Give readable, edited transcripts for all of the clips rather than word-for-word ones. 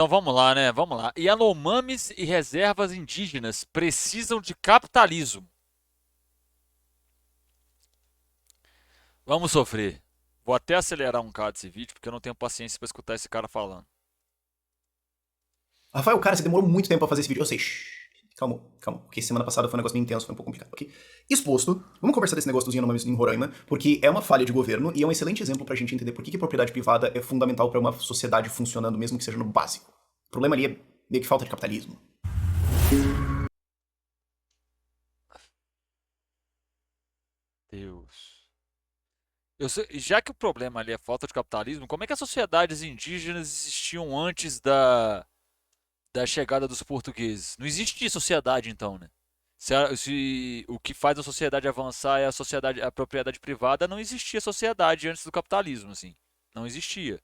Então vamos lá, né? Vamos lá. Yanomamis e reservas indígenas precisam de capitalismo. Vamos sofrer. Vou até acelerar um bocado esse vídeo, porque eu não tenho paciência para escutar esse cara falando. Rafael, cara, você demorou muito tempo pra fazer esse vídeo. Eu sei. Calma, calma. Porque semana passada foi um negócio bem intenso, foi um pouco complicado, ok? Exposto, vamos conversar desse negócio dos Yanomamis em Roraima, porque é uma falha de governo e é um excelente exemplo pra gente entender por que propriedade privada é fundamental pra uma sociedade funcionando, mesmo que seja no básico. O problema ali é meio que falta de capitalismo. Deus. Já que o problema ali é falta de capitalismo, como é que as sociedades indígenas existiam antes da chegada dos portugueses? Não existe sociedade então, né? Se o que faz a sociedade avançar é a propriedade privada, não existia sociedade antes do capitalismo, assim. Não existia.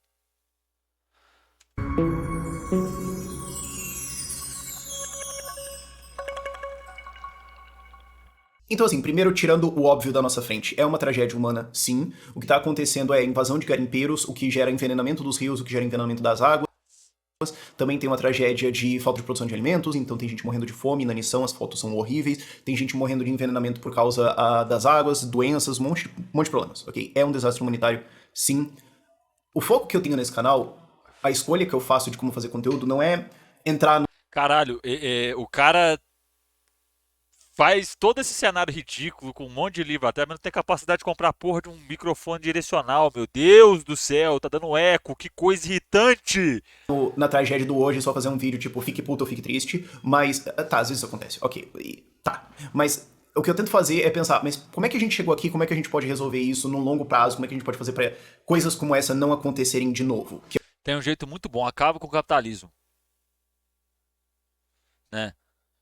Então, assim, primeiro, tirando o óbvio da nossa frente, é uma tragédia humana, sim. O que tá acontecendo é invasão de garimpeiros, o que gera envenenamento dos rios, o que gera envenenamento das águas. Também tem uma tragédia de falta de produção de alimentos, então tem gente morrendo de fome, inanição, as fotos são horríveis. Tem gente morrendo de envenenamento por causa das águas, doenças, um monte de problemas, ok? É um desastre humanitário, sim. O foco que eu tenho nesse canal, a escolha que eu faço de como fazer conteúdo, não é entrar no. Caralho, o cara faz todo esse cenário ridículo com um monte de livro até, mas não tem capacidade de comprar a porra de um microfone direcional. Meu Deus do céu, tá dando eco, que coisa irritante! Na tragédia do hoje, só fazer um vídeo tipo, fique puto ou fique triste, mas. Tá, às vezes isso acontece, ok. Tá. Mas o que eu tento fazer é pensar, mas como é que a gente chegou aqui, como é que a gente pode resolver isso no longo prazo, como é que a gente pode fazer pra coisas como essa não acontecerem de novo? Tem um jeito muito bom, acaba com o capitalismo, né?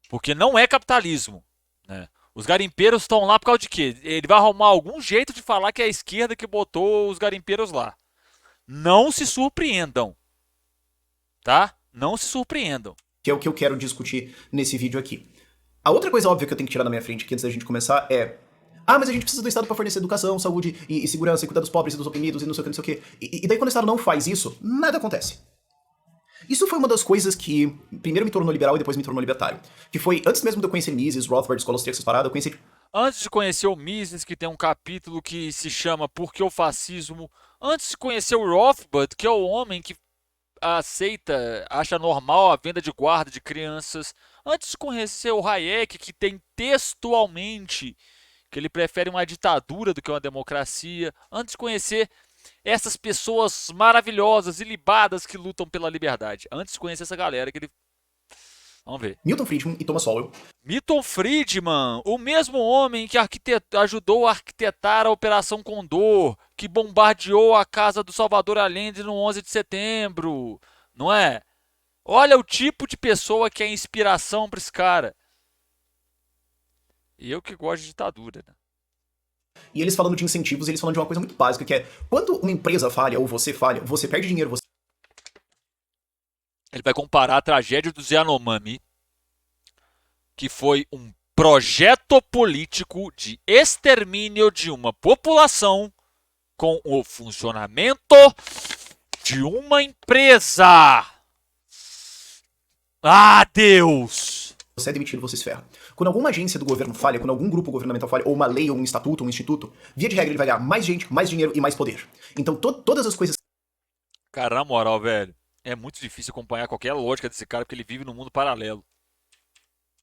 Porque não é capitalismo, né? Os garimpeiros estão lá por causa de quê? Ele vai arrumar algum jeito de falar que é a esquerda que botou os garimpeiros lá. Não se surpreendam, tá? Não se surpreendam. Que é o que eu quero discutir nesse vídeo aqui. A outra coisa óbvia que eu tenho que tirar da minha frente aqui antes da gente começar é. Ah, mas a gente precisa do Estado para fornecer educação, saúde e segurança, e cuidar dos pobres e dos oprimidos e não sei o que, não sei o que. E daí quando o Estado não faz isso, nada acontece. Isso foi uma das coisas que primeiro me tornou liberal e depois me tornou libertário. Que foi, antes mesmo de eu conhecer Mises, Rothbard, Escola Austríaca, essas paradas, eu conheci. Antes de conhecer o Mises, que tem um capítulo que se chama Por que o Fascismo? Antes de conhecer o Rothbard, que é o homem que aceita, acha normal a venda de guarda de crianças. Antes de conhecer o Hayek, que tem textualmente que ele prefere uma ditadura do que uma democracia. Antes de conhecer essas pessoas maravilhosas, ilibadas que lutam pela liberdade. Antes de conhecer essa galera que ele. Vamos ver. Milton Friedman e Thomas Sowell. Milton Friedman, o mesmo homem que ajudou a arquitetar a Operação Condor, que bombardeou a casa do Salvador Allende no 11 de setembro, não é? Olha o tipo de pessoa que é inspiração para esse cara. E eu que gosto de ditadura, né? E eles falando de incentivos, eles falando de uma coisa muito básica, que é quando uma empresa falha ou você falha, você perde dinheiro, você. Ele vai comparar a tragédia do Yanomami, que foi um projeto político de extermínio de uma população com o funcionamento de uma empresa. Ah, Deus! Você é demitido, você se ferra. Quando alguma agência do governo falha, quando algum grupo governamental falha, ou uma lei, ou um estatuto, ou um instituto, via de regra ele vai ganhar mais gente, mais dinheiro e mais poder. Então todas as coisas Cara, na moral, velho, é muito difícil acompanhar qualquer lógica desse cara porque ele vive num mundo paralelo.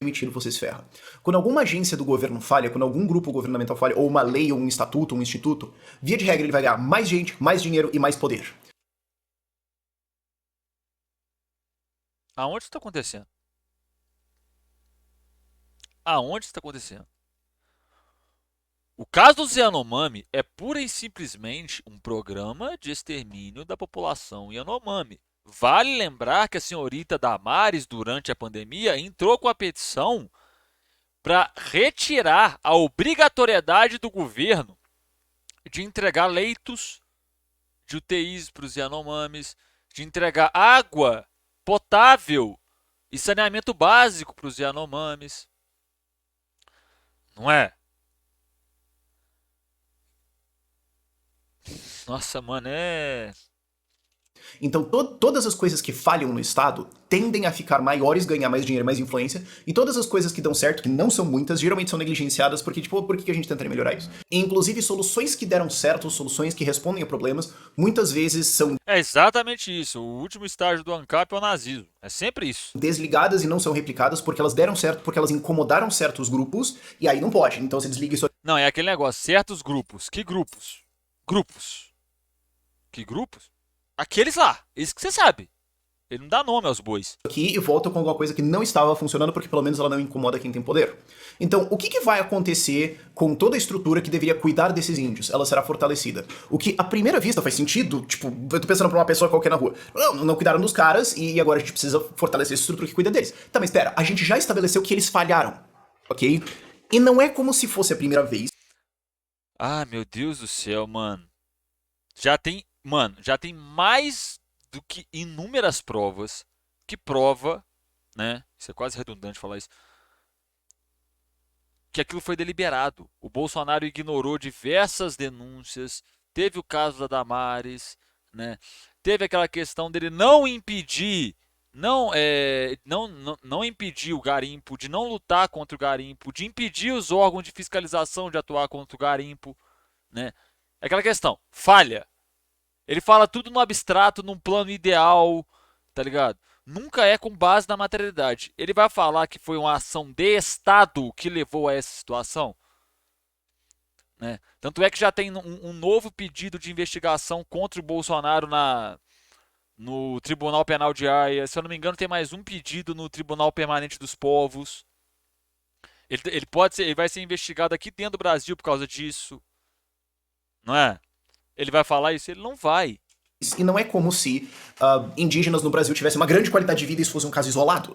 demitido, você se ferra. Quando alguma agência do governo falha, quando algum grupo governamental falha, ou uma lei, ou um estatuto, ou um instituto, via de regra ele vai ganhar mais gente, mais dinheiro e mais poder. Aonde isso tá acontecendo? Aonde isso tá acontecendo? O caso do Yanomami é pura e simplesmente um programa de extermínio da população Yanomami. Vale lembrar que a senhorita Damares, durante a pandemia, entrou com a petição para retirar a obrigatoriedade do governo de entregar leitos de UTIs para os Yanomamis, de entregar água potável e saneamento básico para os Yanomamis. Não é? Nossa, mano, é. Então, todas as coisas que falham no Estado tendem a ficar maiores, ganhar mais dinheiro, mais influência, e todas as coisas que dão certo, que não são muitas, geralmente são negligenciadas, porque, tipo, por que a gente tentaria melhorar isso? E, inclusive, soluções que deram certo, soluções que respondem a problemas, muitas vezes são É exatamente isso. O último estágio do ANCAP é o nazismo. É sempre isso. desligadas e não são replicadas porque elas deram certo, porque elas incomodaram certos grupos, e aí não pode. Então você desliga isso Não, é aquele negócio. Certos grupos. Que grupos? Grupos. Que grupos? Aqueles lá. Isso que você sabe. Ele não dá nome aos bois. aqui e volta com alguma coisa que não estava funcionando porque pelo menos ela não incomoda quem tem poder. Então, o que vai acontecer com toda a estrutura que deveria cuidar desses índios? Ela será fortalecida. O que, à primeira vista, faz sentido, tipo, eu tô pensando pra uma pessoa qualquer na rua. Não cuidaram dos caras e agora a gente precisa fortalecer essa estrutura que cuida deles. Tá, mas espera, a gente já estabeleceu que eles falharam, ok? E não é como se fosse a primeira vez. Ah, meu Deus do céu, mano. Já tem mais do que inúmeras provas que prova, né? Isso é quase redundante falar isso. Que aquilo foi deliberado. O Bolsonaro ignorou diversas denúncias. Teve o caso da Damares, né? Teve aquela questão dele não impedir, não impedir o garimpo, de não lutar contra o garimpo, de impedir os órgãos de fiscalização de atuar contra o garimpo, né? É aquela questão, falha. Ele fala tudo no abstrato, num plano ideal, tá ligado? Nunca é com base na materialidade. Ele vai falar que foi uma ação de Estado que levou a essa situação, né? Tanto é que já tem um novo pedido de investigação contra o Bolsonaro no Tribunal Penal de Haia. Se eu não me engano, tem mais um pedido no Tribunal Permanente dos Povos. Ele vai ser investigado aqui dentro do Brasil por causa disso, não é? Ele vai falar isso? Ele não vai. E não é como se indígenas no Brasil tivessem uma grande qualidade de vida e isso fosse um caso isolado.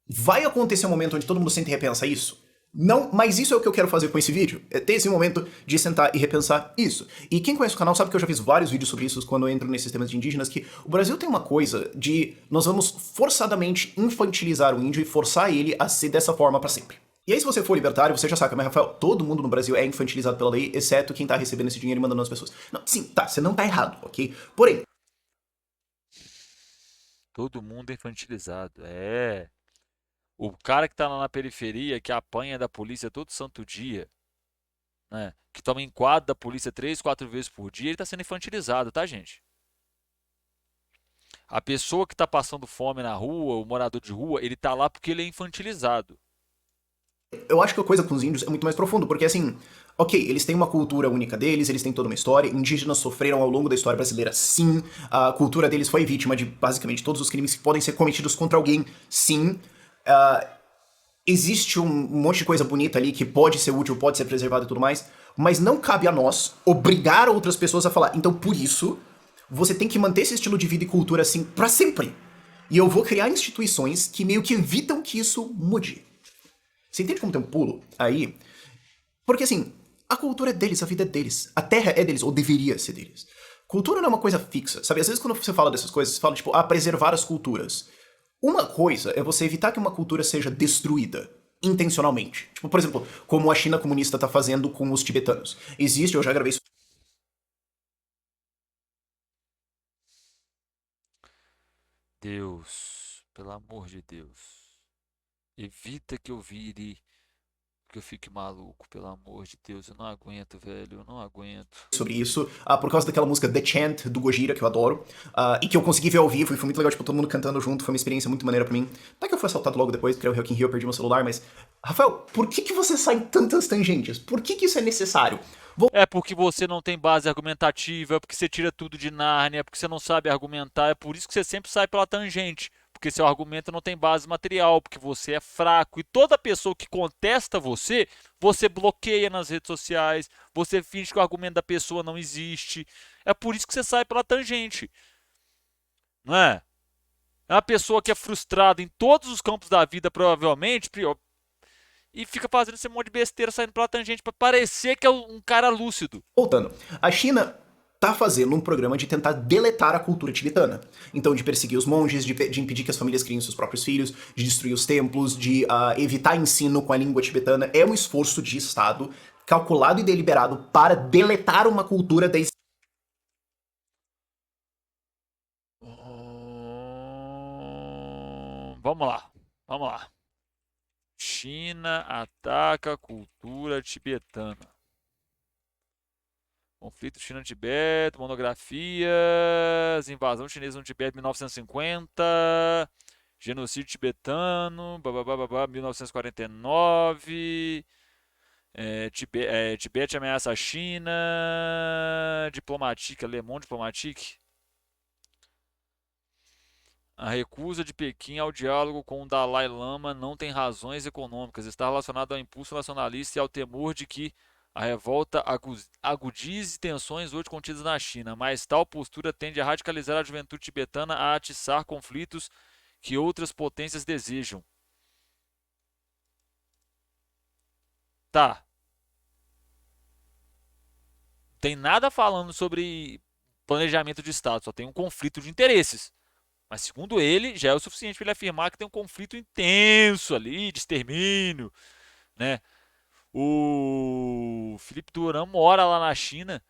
Vai acontecer um momento onde todo mundo senta e repensa isso? Não, mas isso é o que eu quero fazer com esse vídeo. É ter esse momento de sentar e repensar isso. E quem conhece o canal sabe que eu já fiz vários vídeos sobre isso quando eu entro nesses temas de indígenas, que o Brasil tem uma coisa de nós vamos forçadamente infantilizar o índio e forçar ele a ser dessa forma pra sempre. E aí, se você for libertário, você já saca, mas Rafael, todo mundo no Brasil é infantilizado pela lei, exceto quem tá recebendo esse dinheiro e mandando as pessoas. Não, sim, tá, você não tá errado, ok? Porém, Todo mundo é infantilizado. É. O cara que tá lá na periferia, que apanha da polícia todo santo dia, né? Que toma enquadro da polícia 3, 4 vezes por dia, ele tá sendo infantilizado, tá, gente? A pessoa que tá passando fome na rua, o morador de rua, ele tá lá porque ele é infantilizado. eu acho que a coisa com os índios é muito mais profundo, porque assim, ok, eles têm uma cultura única deles, eles têm toda uma história, indígenas sofreram ao longo da história brasileira, sim, a cultura deles foi vítima de basicamente todos os crimes que podem ser cometidos contra alguém, sim. Existe um monte de coisa bonita ali que pode ser útil, pode ser preservado e tudo mais, mas não cabe a nós obrigar outras pessoas a falar. Então, por isso, você tem que manter esse estilo de vida e cultura assim pra sempre. E eu vou criar instituições que meio que evitam que isso mude. Você entende como tem um pulo aí? Porque assim, a cultura é deles, a vida é deles, a terra é deles, ou deveria ser deles. Cultura não é uma coisa fixa, sabe? Às vezes quando você fala dessas coisas, você fala tipo, preservar as culturas. Uma coisa é você evitar que uma cultura seja destruída intencionalmente. Tipo, por exemplo, como a China comunista tá fazendo com os tibetanos. Existe, eu já gravei isso. Deus, pelo amor de Deus, evita que eu vire, que eu fique maluco, pelo amor de Deus, eu não aguento, velho, eu não aguento. Sobre isso, por causa daquela música The Chant, do Gojira, que eu adoro, e que eu consegui ver ao vivo, e foi muito legal, tipo, todo mundo cantando junto, foi uma experiência muito maneira pra mim. Até que eu fui assaltado logo depois, porque era o Rock in Rio, eu perdi meu celular, mas... Rafael, por que você sai em tantas tangentes? Por que isso é necessário? É porque você não tem base argumentativa, é porque você tira tudo de Nárnia, é porque você não sabe argumentar, é por isso que você sempre sai pela tangente. Porque seu argumento não tem base material, porque você é fraco. E toda pessoa que contesta você, você bloqueia nas redes sociais, você finge que o argumento da pessoa não existe. É por isso que você sai pela tangente. Não é? É uma pessoa que é frustrada em todos os campos da vida, provavelmente, e fica fazendo esse monte de besteira saindo pela tangente pra parecer que é um cara lúcido. Voltando, a China tá fazendo um programa de tentar deletar a cultura tibetana. Então, de perseguir os monges, de impedir que as famílias criem seus próprios filhos, de destruir os templos, de evitar ensino com a língua tibetana. É um esforço de Estado calculado e deliberado para deletar uma cultura da Vamos lá. Vamos lá. China ataca a cultura tibetana. Conflito China-Tibete, monografias, invasão chinesa no Tibete 1950, genocídio tibetano, 1949, Tibete ameaça a China, Diplomatique, Le Monde Diplomatique. A recusa de Pequim ao diálogo com o Dalai Lama não tem razões econômicas, está relacionado ao impulso nacionalista e ao temor de que a revolta agudize tensões hoje contidas na China, mas tal postura tende a radicalizar a juventude tibetana a atiçar conflitos que outras potências desejam. Tá. Não tem nada falando sobre planejamento de Estado, só tem um conflito de interesses. Mas segundo ele, já é o suficiente para ele afirmar que tem um conflito intenso ali, de extermínio, né? O Felipe Duran mora lá na China.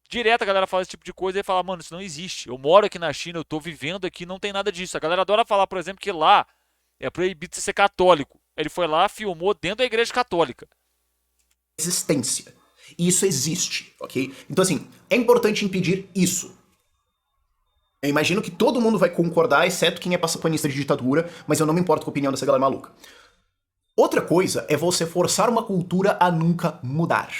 Direto a galera fala esse tipo de coisa e fala, mano, isso não existe. Eu moro aqui na China, eu tô vivendo aqui, não tem nada disso. A galera adora falar, por exemplo, que lá é proibido você ser católico. Ele foi lá, filmou dentro da igreja católica. Existência. E isso existe, ok? Então, assim, é importante impedir isso. Eu imagino que todo mundo vai concordar, exceto quem é passapanista de ditadura, mas eu não me importo com a opinião dessa galera maluca. Outra coisa é você forçar uma cultura a nunca mudar.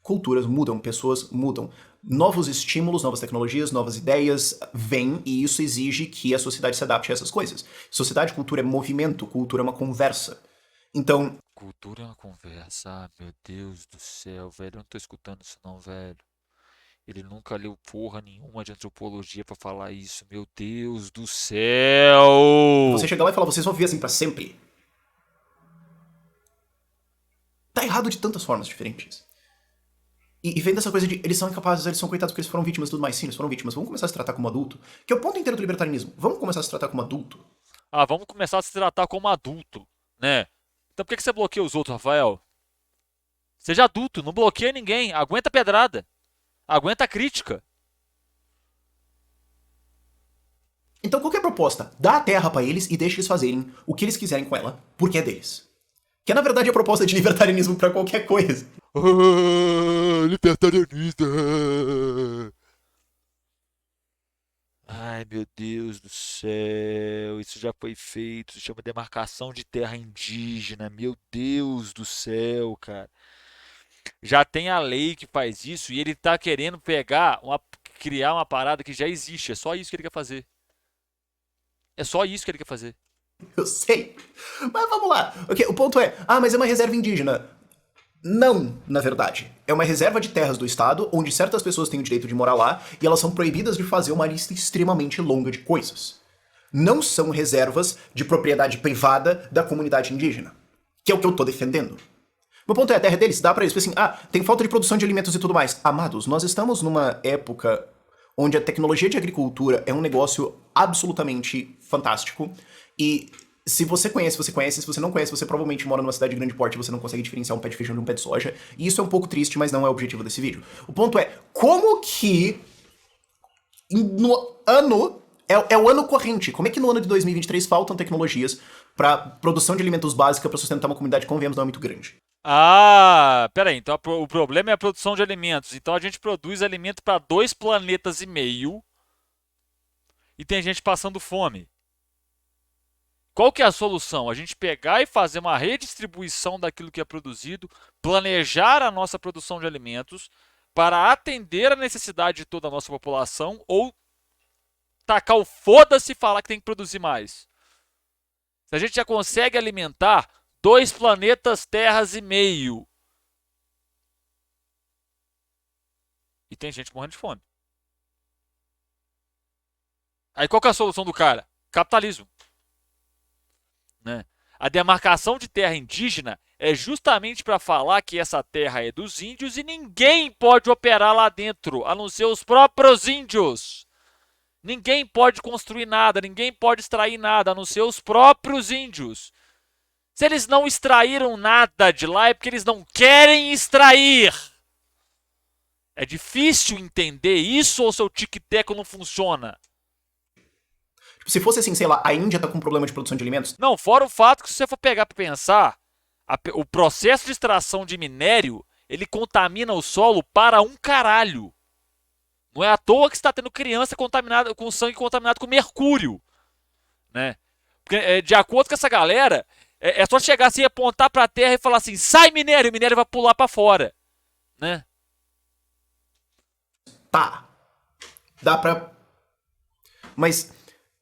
Culturas mudam, pessoas mudam. Novos estímulos, novas tecnologias, novas ideias vêm e isso exige que a sociedade se adapte a essas coisas. Sociedade, cultura é movimento, cultura é uma conversa. Então... Cultura é uma conversa, ah, meu Deus do céu, velho, eu não tô escutando isso não, velho. Ele nunca leu porra nenhuma de antropologia pra falar isso, meu Deus do céu! Você chega lá e fala, vocês vão viver assim pra sempre. Tá errado de tantas formas diferentes. E vem dessa coisa de eles são incapazes, eles são coitados porque eles foram vítimas e tudo mais. Sim, eles foram vítimas. Vamos começar a se tratar como adulto. Que é o ponto inteiro do libertarianismo. Vamos começar a se tratar como adulto. Ah, vamos começar a se tratar como adulto, né? Então por que você bloqueia os outros, Rafael? Seja adulto, não bloqueia ninguém. Aguenta a pedrada. Aguenta a crítica. Então qualquer proposta, dá a terra pra eles e deixa eles fazerem o que eles quiserem com ela, porque é deles. Que é, na verdade, a proposta de libertarianismo pra qualquer coisa. Libertarianista. Ai, meu Deus do céu, isso já foi feito, se chama demarcação de terra indígena. Meu Deus do céu, cara. Já tem a lei que faz isso e ele tá querendo criar uma parada que já existe. É só isso que ele quer fazer. É só isso que ele quer fazer. Eu sei. Mas vamos lá. Okay, o ponto é, mas é uma reserva indígena. Não, na verdade. É uma reserva de terras do Estado, onde certas pessoas têm o direito de morar lá, e elas são proibidas de fazer uma lista extremamente longa de coisas. Não são reservas de propriedade privada da comunidade indígena. Que é o que eu tô defendendo. Meu ponto é, a terra é deles, dá pra eles. Assim, tem falta de produção de alimentos e tudo mais. Amados, nós estamos numa época onde a tecnologia de agricultura é um negócio absolutamente fantástico, e... se você conhece, você conhece. Se você não conhece, você provavelmente mora numa cidade de grande porte e você não consegue diferenciar um pé de feijão de um pé de soja. E isso é um pouco triste, mas não é o objetivo desse vídeo. O ponto é, como que no ano... É o ano corrente. Como é que no ano de 2023 faltam tecnologias para produção de alimentos básica para sustentar uma comunidade, convenhamos, não é muito grande? Ah, peraí. Então o problema é a produção de alimentos. Então a gente produz alimento para 2,5 planetas e tem gente passando fome. Qual que é a solução? A gente pegar e fazer uma redistribuição daquilo que é produzido, planejar a nossa produção de alimentos para atender a necessidade de toda a nossa população ou tacar o foda-se e falar que tem que produzir mais. Se a gente já consegue alimentar 2 planetas terras e meio e tem gente morrendo de fome. Aí qual que é a solução do cara? Capitalismo. Né? A demarcação de terra indígena é justamente para falar que essa terra é dos índios e ninguém pode operar lá dentro, a não ser os próprios índios. Ninguém pode construir nada, ninguém pode extrair nada, a não ser os próprios índios. Se eles não extraíram nada de lá é porque eles não querem extrair. É difícil entender isso ou seu tic-teco não funciona? Tipo, se fosse assim, sei lá, a Índia tá com um problema de produção de alimentos. Não, fora o fato que se você for pegar para pensar, o processo de extração de minério, ele contamina o solo para um caralho. Não é à toa que está tendo criança contaminada com sangue contaminado com mercúrio, né? Porque, de acordo com essa galera, é só chegar assim, apontar para a terra e falar assim: sai minério, o minério vai pular para fora, né? Tá, dá pra. Mas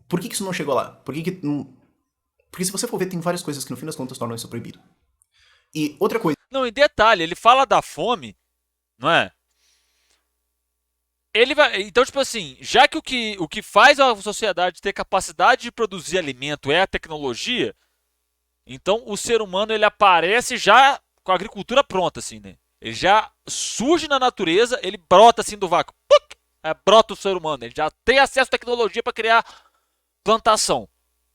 por que isso não chegou lá? Por que que não. Porque se você for ver, tem várias coisas que no fim das contas tornam isso proibido. E outra coisa. Não, em detalhe, ele fala da fome, não é? Ele vai, então, tipo assim, já que o que faz a sociedade ter capacidade de produzir alimento é a tecnologia, então o ser humano ele aparece já com a agricultura pronta, assim, né? Ele já surge na natureza, ele brota assim do vácuo. Puc! Brota o ser humano, ele já tem acesso à tecnologia para criar plantação.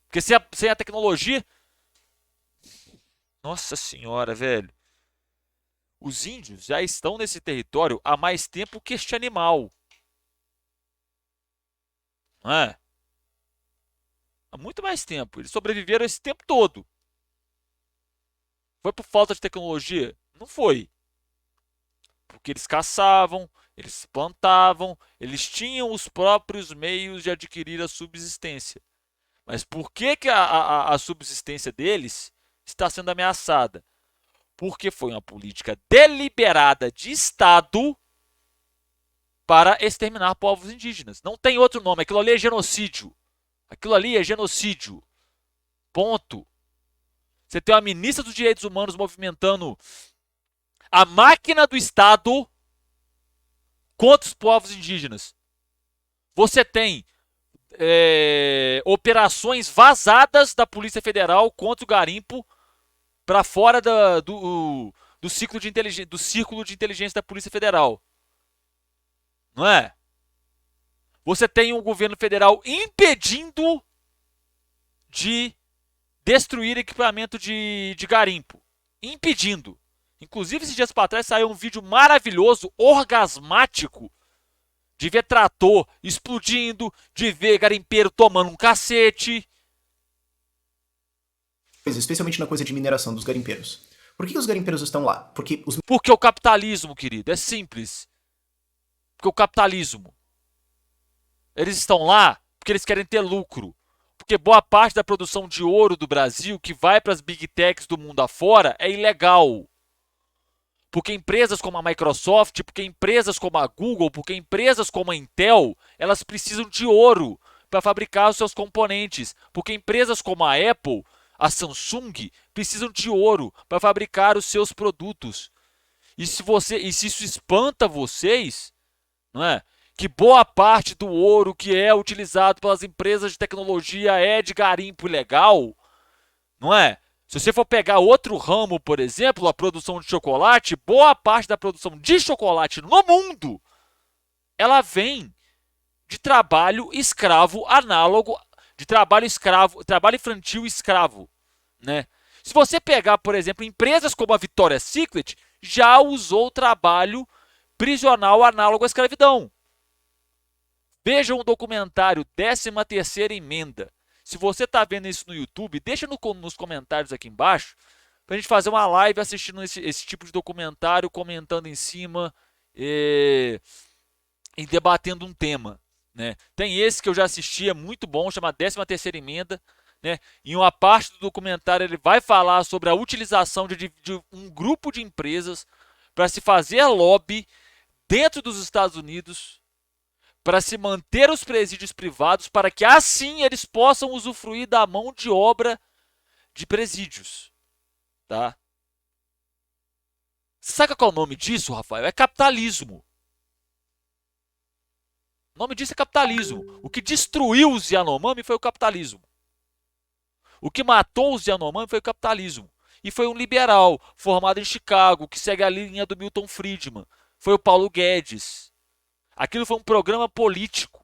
Porque sem a tecnologia. Nossa senhora, velho. Os índios já estão nesse território há mais tempo que este animal. Não é? Há muito mais tempo. Eles sobreviveram esse tempo todo. Foi por falta de tecnologia? Não foi. Porque eles caçavam, eles plantavam, eles tinham os próprios meios de adquirir a subsistência. Mas por que a subsistência deles está sendo ameaçada? Porque foi uma política deliberada de Estado para exterminar povos indígenas. Não tem outro nome. Aquilo ali é genocídio. Aquilo ali é genocídio. Ponto. Você tem uma ministra dos Direitos Humanos movimentando a máquina do Estado contra os povos indígenas. Você tem operações vazadas da Polícia Federal contra o garimpo para fora do círculo de inteligência da Polícia Federal. Não é? Você tem um governo federal impedindo de destruir equipamento de garimpo. Impedindo. Inclusive, esses dias para trás saiu um vídeo maravilhoso, orgasmático, de ver trator explodindo, de ver garimpeiro tomando um cacete. Especialmente na coisa de mineração dos garimpeiros. Por que os garimpeiros estão lá? Porque o capitalismo, querido, é simples. Porque o capitalismo. Eles estão lá porque eles querem ter lucro. Porque boa parte da produção de ouro do Brasil que vai para as big techs do mundo afora é ilegal. Porque empresas como a Microsoft, porque empresas como a Google, porque empresas como a Intel, elas precisam de ouro para fabricar os seus componentes. Porque empresas como a Apple, a Samsung, precisam de ouro para fabricar os seus produtos. E se isso espanta vocês, não é? Que boa parte do ouro que é utilizado pelas empresas de tecnologia é de garimpo ilegal, não é? Se você for pegar outro ramo, por exemplo, a produção de chocolate, boa parte da produção de chocolate no mundo, ela vem de trabalho escravo análogo, de trabalho escravo, trabalho infantil escravo, né? Se você pegar, por exemplo, empresas como a Victoria's Secret, já usou trabalho prisional análogo à escravidão. Veja um documentário 13ª Emenda. Se você está vendo isso no YouTube, deixa nos comentários aqui embaixo para a gente fazer uma live assistindo esse tipo de documentário, comentando em cima e debatendo um tema. Né? Tem esse que eu já assisti, é muito bom, chama 13ª Emenda. Né? Em uma parte do documentário ele vai falar sobre a utilização de um grupo de empresas para se fazer lobby dentro dos Estados Unidos para se manter os presídios privados, para que assim eles possam usufruir da mão de obra de presídios. Tá? Sabe qual é o nome disso, Rafael? É capitalismo. O nome disso é capitalismo. O que destruiu os Yanomami foi o capitalismo. O que matou os Yanomami foi o capitalismo. E foi um liberal, formado em Chicago, que segue a linha do Milton Friedman. Foi o Paulo Guedes. Aquilo foi um programa político.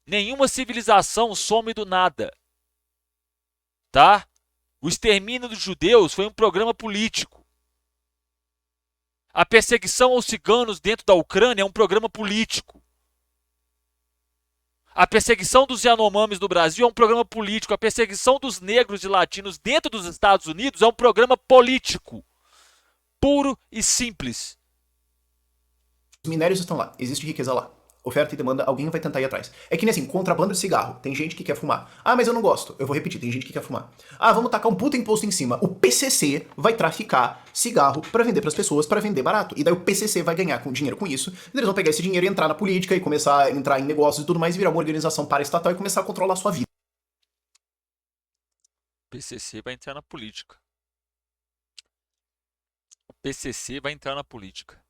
Nenhuma civilização some do nada. Tá? O extermínio dos judeus foi um programa político. A perseguição aos ciganos dentro da Ucrânia é um programa político. A perseguição dos Yanomamis no Brasil é um programa político. A perseguição dos negros e latinos dentro dos Estados Unidos é um programa político. Puro e simples. Os minérios estão lá, existe riqueza lá. Oferta e demanda, alguém vai tentar ir atrás. É que nem assim, contrabando de cigarro. Tem gente que quer fumar. Ah, mas eu não gosto. Eu vou repetir, tem gente que quer fumar. Ah, vamos tacar um puta imposto em cima. O PCC vai traficar cigarro pra vender pras pessoas, pra vender barato. E daí o PCC vai ganhar dinheiro com isso. E eles vão pegar esse dinheiro e entrar na política e começar a entrar em negócios e tudo mais, virar uma organização paraestatal e começar a controlar a sua vida. O PCC vai entrar na política. O PCC vai entrar na política.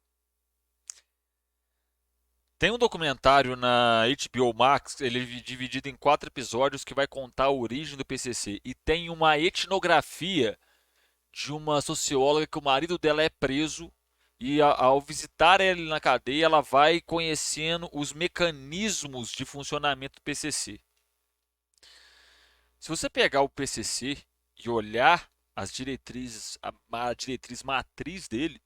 Tem um documentário na HBO Max, ele é dividido em 4 episódios que vai contar a origem do PCC. E tem uma etnografia de uma socióloga que o marido dela é preso e ao visitar ele na cadeia, ela vai conhecendo os mecanismos de funcionamento do PCC. Se você pegar o PCC e olhar as diretrizes, a diretriz matriz dele,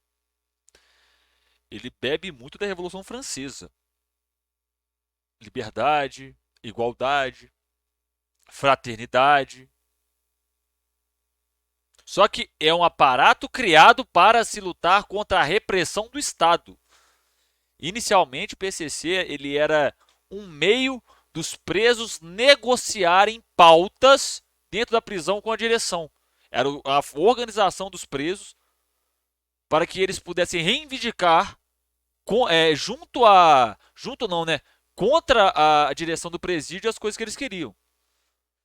ele bebe muito da Revolução Francesa. Liberdade, igualdade, fraternidade. Só que é um aparato criado para se lutar contra a repressão do Estado. Inicialmente, o PCC ele era um meio dos presos negociarem pautas dentro da prisão com a direção. Era a organização dos presos para que eles pudessem reivindicar contra a direção do presídio as coisas que eles queriam.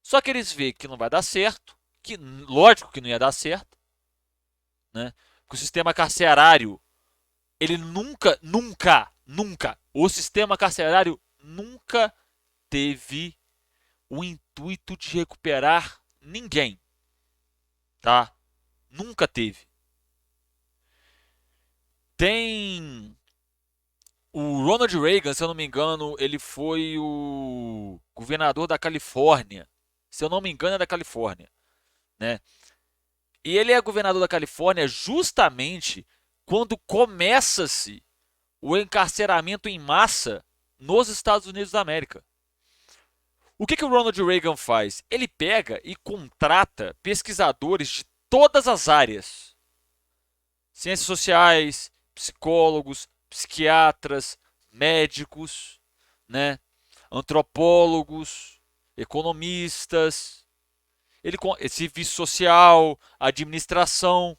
Só que eles veem que não vai dar certo, que lógico que não ia dar certo, né? Que o sistema carcerário, ele nunca, o sistema carcerário nunca teve o intuito de recuperar ninguém, tá? Nunca teve. Tem o Ronald Reagan, se eu não me engano, ele foi o governador da Califórnia. Se eu não me engano, é da Califórnia, né? E ele é governador da Califórnia justamente quando começa-se o encarceramento em massa nos Estados Unidos da América. O que o Ronald Reagan faz? Ele pega e contrata pesquisadores de todas as áreas. Ciências sociais, psicólogos, psiquiatras, médicos, né? Antropólogos, economistas, serviço social, administração.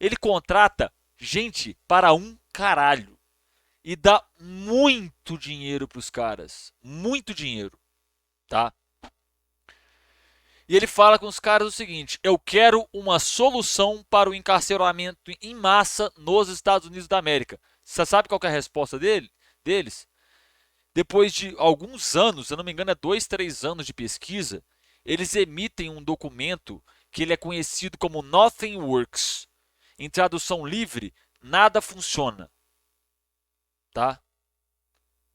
Ele contrata gente para um caralho e dá muito dinheiro para os caras, muito dinheiro, tá? E ele fala com os caras o seguinte: eu quero uma solução para o encarceramento em massa nos Estados Unidos da América. Você sabe qual que é a resposta deles? Depois de alguns anos, se eu não me engano é 2, 3 anos de pesquisa, eles emitem um documento que ele é conhecido como Nothing Works. Em tradução livre, nada funciona. Tá?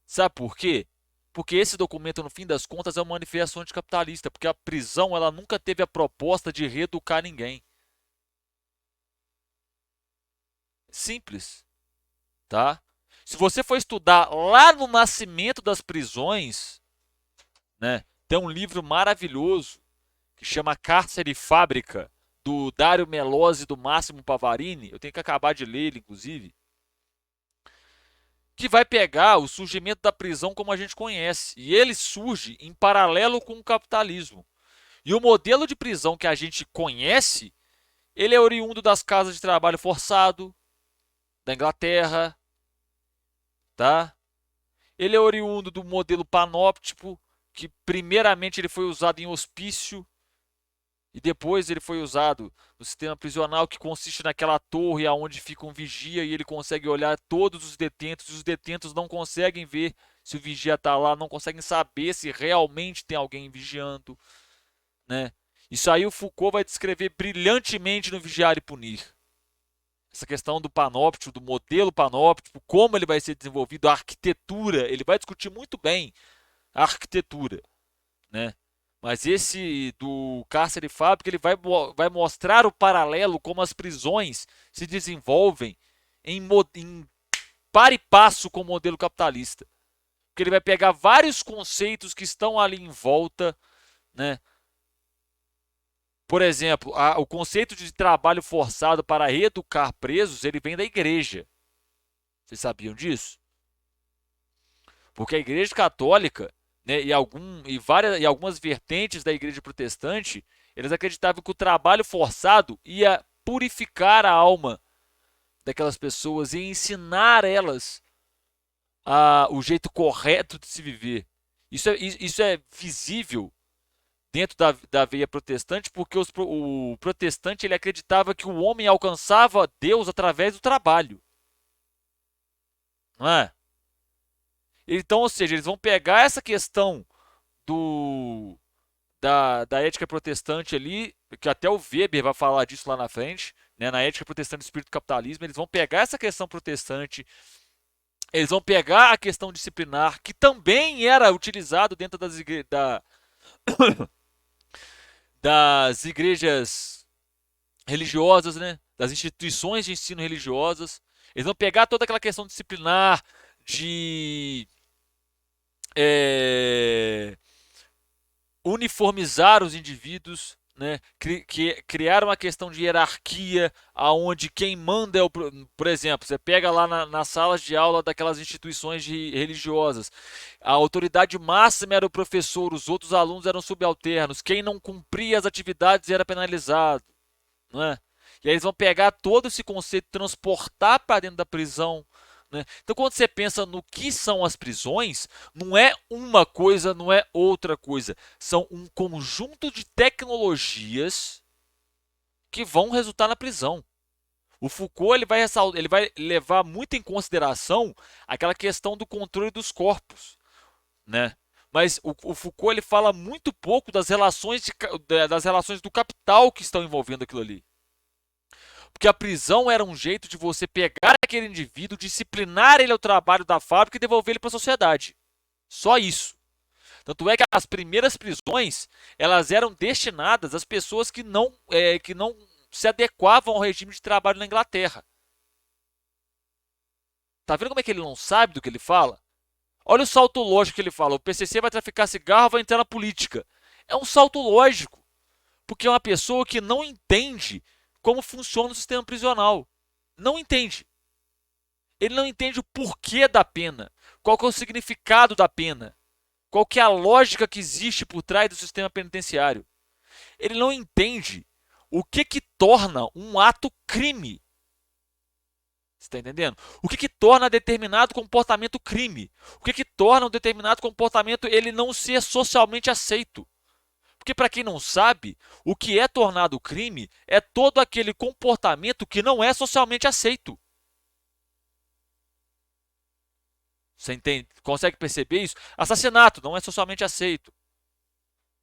Sabe por quê? Porque esse documento, no fim das contas, é uma manifestação anticapitalista, porque a prisão ela nunca teve a proposta de reeducar ninguém. Simples. Tá? Se você for estudar lá no nascimento das prisões, né, tem um livro maravilhoso que chama Cárcere e Fábrica, do Dario Melozzi e do Máximo Pavarini. Eu tenho que acabar de ler ele, inclusive. Que vai pegar o surgimento da prisão como a gente conhece. E ele surge em paralelo com o capitalismo. E o modelo de prisão que a gente conhece, ele é oriundo das casas de trabalho forçado, da Inglaterra, tá? Ele é oriundo do modelo panóptico, que primeiramente ele foi usado em hospício, e depois ele foi usado no sistema prisional, que consiste naquela torre onde fica um vigia e ele consegue olhar todos os detentos, e os detentos não conseguem ver se o vigia está lá, não conseguem saber se realmente tem alguém vigiando, né? Isso aí o Foucault vai descrever brilhantemente no Vigiar e Punir. Essa questão do panóptico, do modelo panóptico, como ele vai ser desenvolvido, a arquitetura, ele vai discutir muito bem a arquitetura, né? Mas esse do cárcere e fábrica, ele vai mostrar o paralelo, como as prisões se desenvolvem em par e passo com o modelo capitalista. porque ele vai pegar vários conceitos que estão ali em volta, né? Por exemplo, o conceito de trabalho forçado para reeducar presos, ele vem da igreja. Vocês sabiam disso? Porque a igreja católica, né, e algumas vertentes da igreja protestante, eles acreditavam que o trabalho forçado ia purificar a alma daquelas pessoas e ensinar elas o jeito correto de se viver. Isso é visível dentro da veia protestante, porque o protestante ele acreditava que o homem alcançava Deus através do trabalho. Não é? Então, ou seja, eles vão pegar essa questão da ética protestante ali, que até o Weber vai falar disso lá na frente, né, na ética protestante do espírito do capitalismo, eles vão pegar essa questão protestante, eles vão pegar a questão disciplinar, que também era utilizado dentro das igrejas religiosas, né, das instituições de ensino religiosas. Eles vão pegar toda aquela questão disciplinar de uniformizar os indivíduos, né? Criar uma questão de hierarquia, aonde quem manda é por exemplo, você pega lá nas salas de aula daquelas instituições religiosas, a autoridade máxima era o professor, os outros alunos eram subalternos, quem não cumpria as atividades era penalizado, não é? E aí eles vão pegar todo esse conceito, transportar para dentro da prisão, né? Então, quando você pensa no que são as prisões, não é uma coisa, não é outra coisa. São um conjunto de tecnologias que vão resultar na prisão. O Foucault ele vai levar muito em consideração aquela questão do controle dos corpos, né? Mas o Foucault ele fala muito pouco das relações do capital que estão envolvendo aquilo ali. Porque a prisão era um jeito de você pegar aquele indivíduo, disciplinar ele ao trabalho da fábrica e devolver ele para a sociedade. Só isso. Tanto é que as primeiras prisões, elas eram destinadas às pessoas que não se adequavam ao regime de trabalho na Inglaterra. Tá vendo como é que ele não sabe do que ele fala? Olha o salto lógico que ele fala. O PCC vai traficar cigarro, vai entrar na política. É um salto lógico. Porque é uma pessoa que não entende como funciona o sistema prisional. Não entende. Ele não entende o porquê da pena. Qual que é o significado da pena. Qual que é a lógica que existe por trás do sistema penitenciário. Ele não entende o que torna um ato crime. Você está entendendo? O que torna determinado comportamento crime. O que torna um determinado comportamento ele não ser socialmente aceito. Porque, para quem não sabe, o que é tornado crime é todo aquele comportamento que não é socialmente aceito. Você entende? Consegue perceber isso? Assassinato não é socialmente aceito.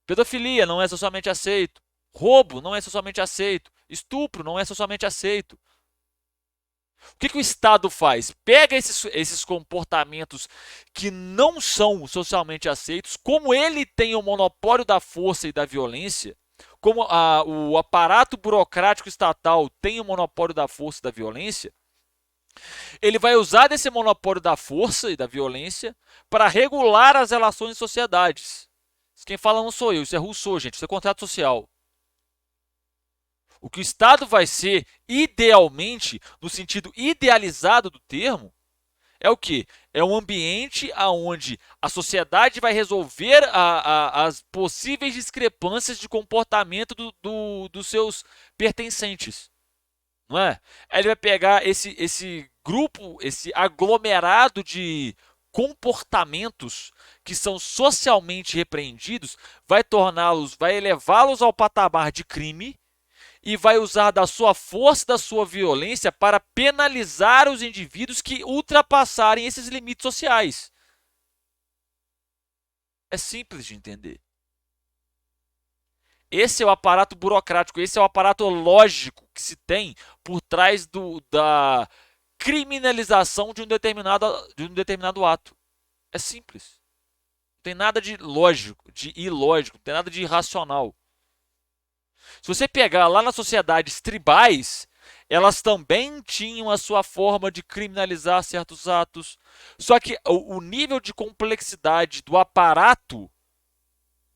Pedofilia não é socialmente aceito. Roubo não é socialmente aceito. Estupro não é socialmente aceito. O que o Estado faz? Pega esses comportamentos que não são socialmente aceitos, como ele tem o monopólio da força e da violência, como o aparato burocrático estatal tem o monopólio da força e da violência, ele vai usar desse monopólio da força e da violência para regular as relações em sociedades. Quem fala não sou eu, isso é Rousseau, gente, isso é contrato social. O que o Estado vai ser, idealmente, no sentido idealizado do termo, é o quê? É um ambiente onde a sociedade vai resolver as possíveis discrepâncias de comportamento dos seus pertencentes. Não é? Aí ele vai pegar esse grupo, esse aglomerado de comportamentos que são socialmente repreendidos, vai elevá-los ao patamar de crime, e vai usar da sua força e da sua violência para penalizar os indivíduos que ultrapassarem esses limites sociais. É simples de entender. Esse é o aparato burocrático, esse é o aparato lógico que se tem por trás da criminalização de um determinado ato. É simples. Não tem nada de lógico, de ilógico, não tem nada de irracional. Se você pegar lá nas sociedades tribais, elas também tinham a sua forma de criminalizar certos atos. Só que o nível de complexidade do aparato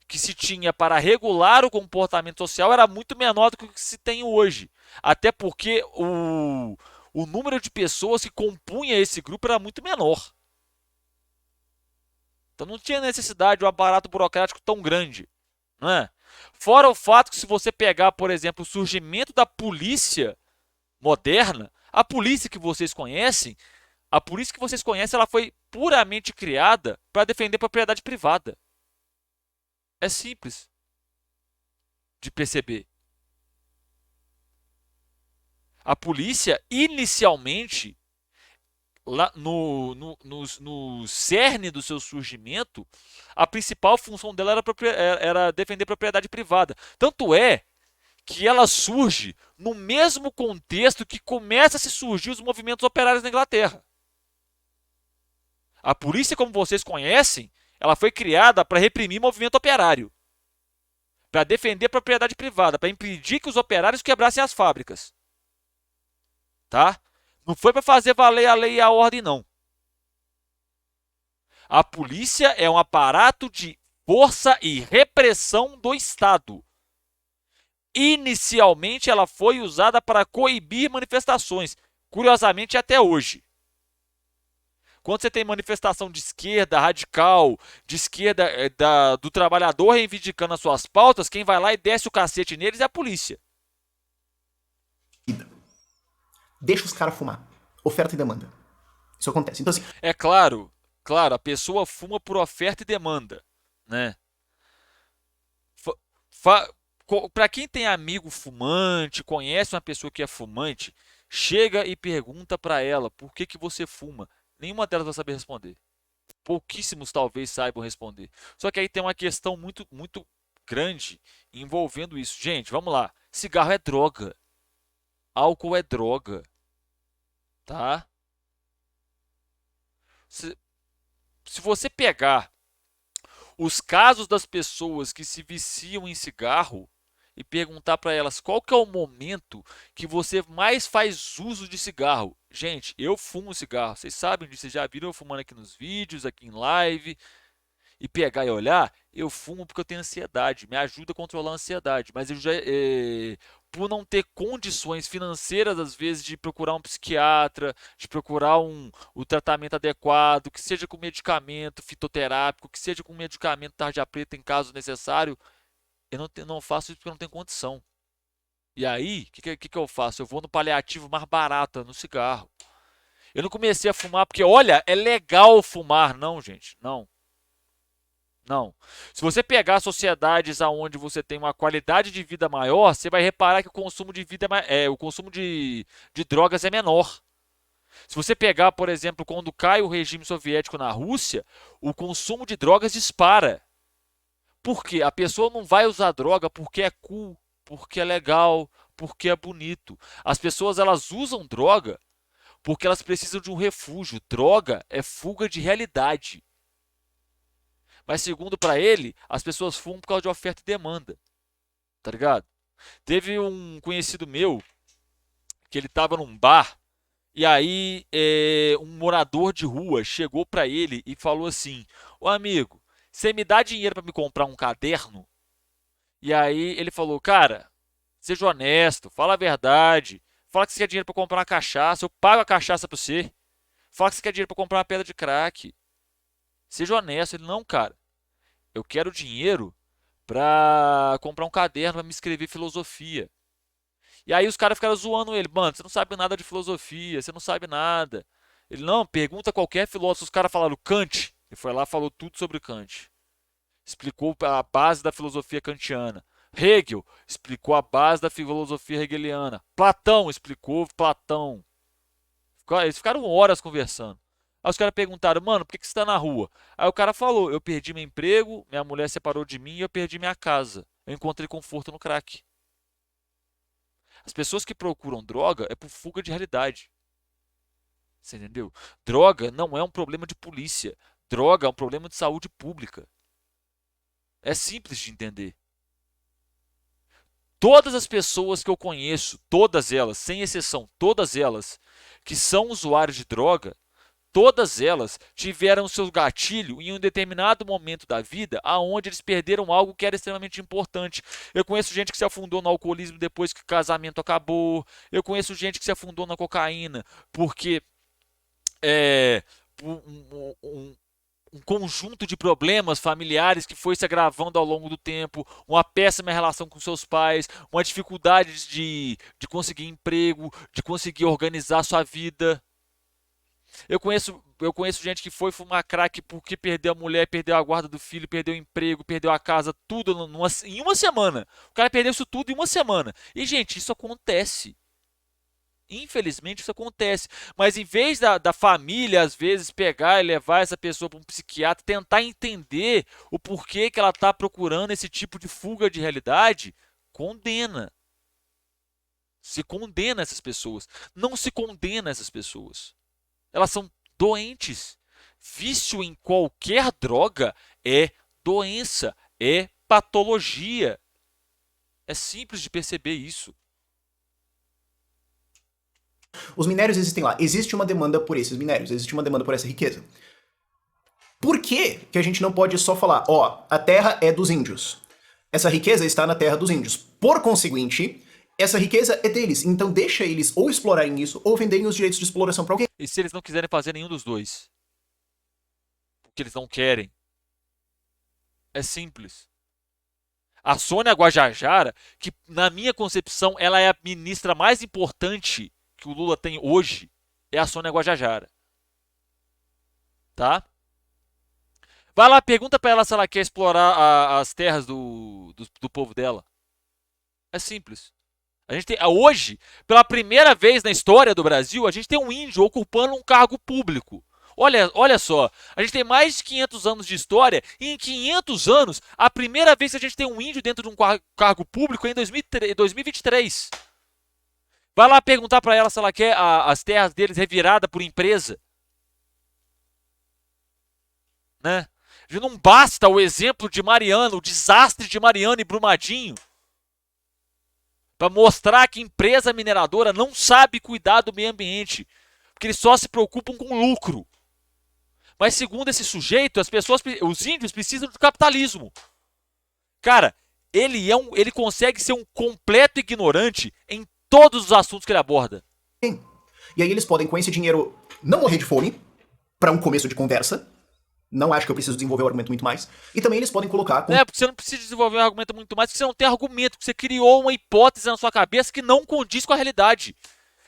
que se tinha para regular o comportamento social era muito menor do que o que se tem hoje. Até porque o número de pessoas que compunha esse grupo era muito menor. Então não tinha necessidade de um aparato burocrático tão grande. Não é? Fora o fato que se você pegar, por exemplo, o surgimento da polícia moderna, a polícia que vocês conhecem, ela foi puramente criada para defender propriedade privada. É simples de perceber. A polícia, inicialmente, lá no cerne do seu surgimento, a principal função dela era defender propriedade privada. Tanto é que ela surge no mesmo contexto que começa a se surgir os movimentos operários na Inglaterra. A polícia, como vocês conhecem, ela foi criada para reprimir o movimento operário, para defender a propriedade privada, para impedir que os operários quebrassem as fábricas. Tá? Não foi para fazer valer a lei e a ordem, não. A polícia é um aparato de força e repressão do Estado. Inicialmente, ela foi usada para coibir manifestações, curiosamente até hoje. Quando você tem manifestação de esquerda radical, de esquerda do trabalhador reivindicando as suas pautas, quem vai lá e desce o cacete neles é a polícia. Deixa os caras fumar. Oferta e demanda. Isso acontece. Então, assim, É claro, a pessoa fuma por oferta e demanda, né? Para quem tem amigo fumante, conhece uma pessoa que é fumante, chega e pergunta para ela por que você fuma. Nenhuma delas vai saber responder. Pouquíssimos talvez saibam responder. Só que aí tem uma questão muito, muito grande envolvendo isso. Gente, vamos lá. Cigarro é droga. Álcool é droga. Tá? Se você pegar os casos das pessoas que se viciam em cigarro e perguntar para elas qual que é o momento que você mais faz uso de cigarro. Gente, eu fumo cigarro. Vocês sabem disso, vocês já viram eu fumando aqui nos vídeos, aqui em live. E pegar e olhar, eu fumo porque eu tenho ansiedade, me ajuda a controlar a ansiedade, mas eu já, por não ter condições financeiras, às vezes, de procurar um psiquiatra, de procurar o tratamento adequado, que seja com medicamento fitoterápico, que seja com medicamento tarja preta em caso necessário, eu não faço isso porque eu não tenho condição. E aí, o que eu faço? Eu vou no paliativo mais barato, no cigarro. Eu não comecei a fumar porque, olha, é legal fumar. Não, gente, não. Não. Se você pegar sociedades onde você tem uma qualidade de vida maior, você vai reparar que o consumo de vida o consumo de drogas é menor. Se você pegar, por exemplo, quando cai o regime soviético na Rússia, o consumo de drogas dispara. Por quê? A pessoa não vai usar droga porque é cool, porque é legal, porque é bonito. As pessoas elas usam droga porque elas precisam de um refúgio. Droga é fuga de realidade. Mas segundo para ele, as pessoas fumam por causa de oferta e demanda. Tá ligado? Teve um conhecido meu que ele tava num bar e aí um morador de rua chegou para ele e falou assim: "Ô amigo, você me dá dinheiro para me comprar um caderno?" E aí ele falou: "Cara, seja honesto, fala a verdade. Fala que você quer dinheiro para comprar uma cachaça, eu pago a cachaça para você. Fala que você quer dinheiro para comprar uma pedra de crack. Seja honesto." Ele: "Não, cara. Eu quero dinheiro pra comprar um caderno pra me escrever filosofia." E aí os caras ficaram zoando ele. "Mano, você não sabe nada de filosofia, você não sabe nada." Ele: "Não, pergunta qualquer filósofo." Os caras falaram Kant. Ele foi lá e falou tudo sobre Kant. Explicou a base da filosofia kantiana. Hegel explicou a base da filosofia hegeliana. Platão explicou Platão. Eles ficaram horas conversando. Aí os caras perguntaram: "Mano, por que você tá na rua?" Aí o cara falou: "Eu perdi meu emprego, minha mulher separou de mim e eu perdi minha casa. Eu encontrei conforto no crack." As pessoas que procuram droga é por fuga de realidade. Você entendeu? Droga não é um problema de polícia. Droga é um problema de saúde pública. É simples de entender. Todas as pessoas que eu conheço, todas elas, sem exceção, todas elas que são usuários de droga, todas elas tiveram seu gatilho em um determinado momento da vida aonde eles perderam algo que era extremamente importante. Eu conheço gente que se afundou no alcoolismo depois que o casamento acabou. Eu conheço gente que se afundou na cocaína porque é, um conjunto de problemas familiares que foi se agravando ao longo do tempo, uma péssima relação com seus pais, uma dificuldade de conseguir emprego, de conseguir organizar sua vida. Eu conheço gente que foi fumar crack porque perdeu a mulher, perdeu a guarda do filho, perdeu o emprego, perdeu a casa, tudo em uma semana. O cara perdeu isso tudo em uma semana. E, gente, isso acontece. Infelizmente isso acontece. Mas em vez da família, às vezes, pegar e levar essa pessoa para um psiquiatra, tentar entender o porquê que ela está procurando esse tipo de fuga de realidade, condena. Se condena essas pessoas. Não se condena essas pessoas. Elas são doentes. Vício em qualquer droga é doença, é patologia. É simples de perceber isso. Os minérios existem lá. Existe uma demanda por esses minérios, existe uma demanda por essa riqueza. Por que a gente não pode só falar, ó, a terra é dos índios. Essa riqueza está na terra dos índios. Por conseguinte, essa riqueza é deles. Então deixa eles ou explorarem isso ou venderem os direitos de exploração para alguém. E se eles não quiserem fazer nenhum dos dois? Porque eles não querem. É simples. A Sônia Guajajara, que na minha concepção ela é a ministra mais importante que o Lula tem hoje, é a Sônia Guajajara. Tá? Vai lá, pergunta pra ela se ela quer explorar as terras do povo dela. É simples. A gente tem, hoje, pela primeira vez na história do Brasil, a gente tem um índio ocupando um cargo público. Olha só, a gente tem mais de 500 anos de história e em 500 anos, a primeira vez que a gente tem um índio dentro de um cargo público é em 2023. Vai lá perguntar para ela se ela quer as terras deles reviradas por empresa. Né? Não basta o exemplo de Mariana, o desastre de Mariana e Brumadinho, para mostrar que empresa mineradora não sabe cuidar do meio ambiente, porque eles só se preocupam com lucro. Mas segundo esse sujeito, os índios precisam do capitalismo. Cara, ele consegue ser um completo ignorante em todos os assuntos que ele aborda. E aí eles podem, com esse dinheiro, não morrer de fome, para um começo de conversa. Não acho que eu preciso desenvolver o argumento muito mais. E também eles podem colocar... Porque você não precisa desenvolver um argumento muito mais, porque você não tem argumento, porque você criou uma hipótese na sua cabeça que não condiz com a realidade.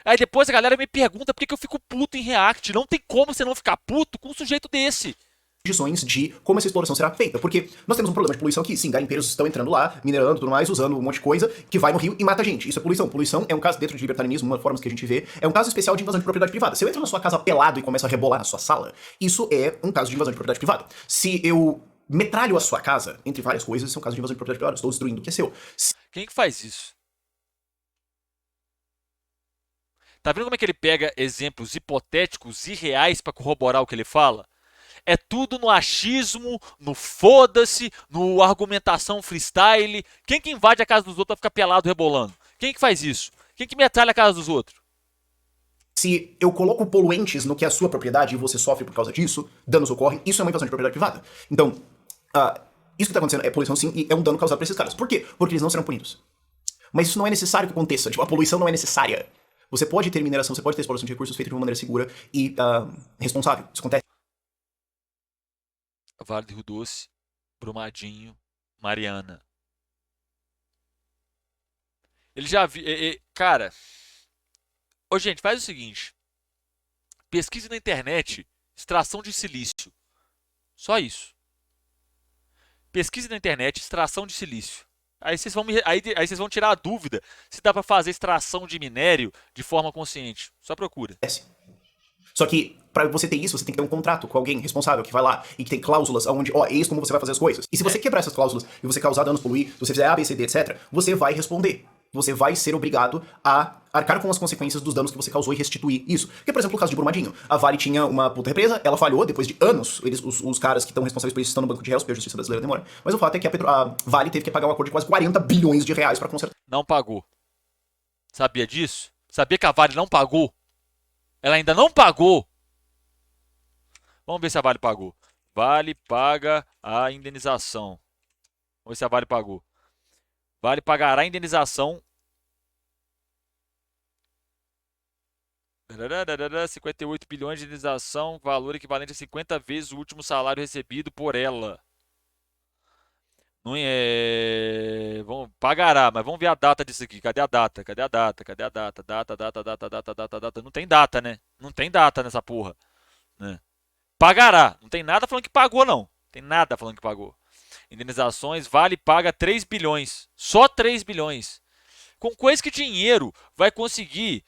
Aí depois a galera me pergunta por que eu fico puto em React. Não tem como você não ficar puto com um sujeito desse. Condições de como essa exploração será feita. Porque nós temos um problema de poluição aqui. Sim, garimpeiros estão entrando lá, minerando tudo mais, usando um monte de coisa, que vai no rio e mata a gente. Isso é poluição. Poluição é um caso dentro de libertarianismo, uma das formas que a gente vê. É um caso especial de invasão de propriedade privada. Se eu entro na sua casa pelado e começo a rebolar na sua sala, isso é um caso de invasão de propriedade privada. Se eu metralho a sua casa, entre várias coisas, isso é um caso de invasão de propriedade privada. Eu estou destruindo o que é seu. Quem que faz isso? Tá vendo como é que ele pega exemplos hipotéticos e reais para corroborar o que ele fala? É tudo no achismo, no foda-se, no argumentação freestyle. Quem que invade a casa dos outros pra ficar pelado rebolando? Quem que faz isso? Quem que metralha a casa dos outros? Se eu coloco poluentes no que é a sua propriedade e você sofre por causa disso, danos ocorrem, isso é uma invasão de propriedade privada. Então, isso que tá acontecendo é poluição sim e é um dano causado por esses caras. Por quê? Porque eles não serão punidos. Mas isso não é necessário que aconteça. Tipo, a poluição não é necessária. Você pode ter mineração, você pode ter exploração de recursos feita de uma maneira segura e responsável. Isso acontece. Vale do Rio Doce, Brumadinho, Mariana. Ele já viu. Cara. Ô, gente, faz o seguinte. Pesquise na internet extração de silício. Só isso. Pesquise na internet extração de silício. Aí vocês vão tirar a dúvida se dá pra fazer extração de minério de forma consciente. Só procura. Só que, pra você ter isso, você tem que ter um contrato com alguém responsável que vai lá e que tem cláusulas onde, é isso como você vai fazer as coisas. E se você quebrar essas cláusulas e você causar danos, poluir, se você fizer A, B, C, D, etc., você vai responder. Você vai ser obrigado a arcar com as consequências dos danos que você causou e restituir isso. Porque, por exemplo, o caso de Brumadinho. A Vale tinha uma puta represa, ela falhou depois de anos. Os caras que estão responsáveis por isso estão no banco de réus, porque a justiça brasileira demora. Mas o fato é que a Vale teve que pagar um acordo de quase 40 bilhões de reais pra consertar. Não pagou. Sabia disso? Sabia que a Vale não pagou? Ela ainda não pagou. Vamos ver se a Vale pagou. Vale paga a indenização. Vamos ver se a Vale pagou. Vale pagará a indenização. 58 bilhões de indenização, valor equivalente a 50 vezes o último salário recebido por ela. Não é. Pagará, mas vamos ver a data disso aqui. Cadê a data? Cadê a data? Cadê a data? Data. Não tem data, né? Não tem data nessa porra. Né? Pagará. Não tem nada falando que pagou, não. Tem nada falando que pagou. Indenizações, Vale paga 3 bilhões. Só 3 bilhões. Com coisa que dinheiro vai conseguir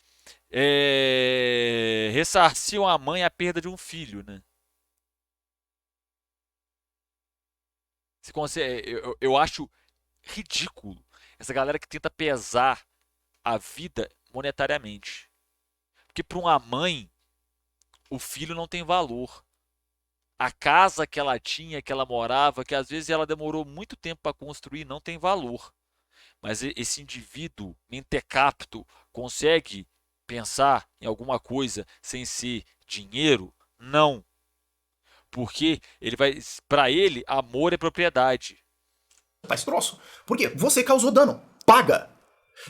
ressarcir uma mãe a perda de um filho, né? Você consegue, eu acho ridículo essa galera que tenta pesar a vida monetariamente. Porque para uma mãe, o filho não tem valor. A casa que ela tinha, que ela morava, que às vezes ela demorou muito tempo para construir, não tem valor. Mas esse indivíduo mentecapto consegue pensar em alguma coisa sem ser dinheiro? Não. Porque para ele, amor é propriedade. Tá esse troço. Por quê? Você causou dano. Paga!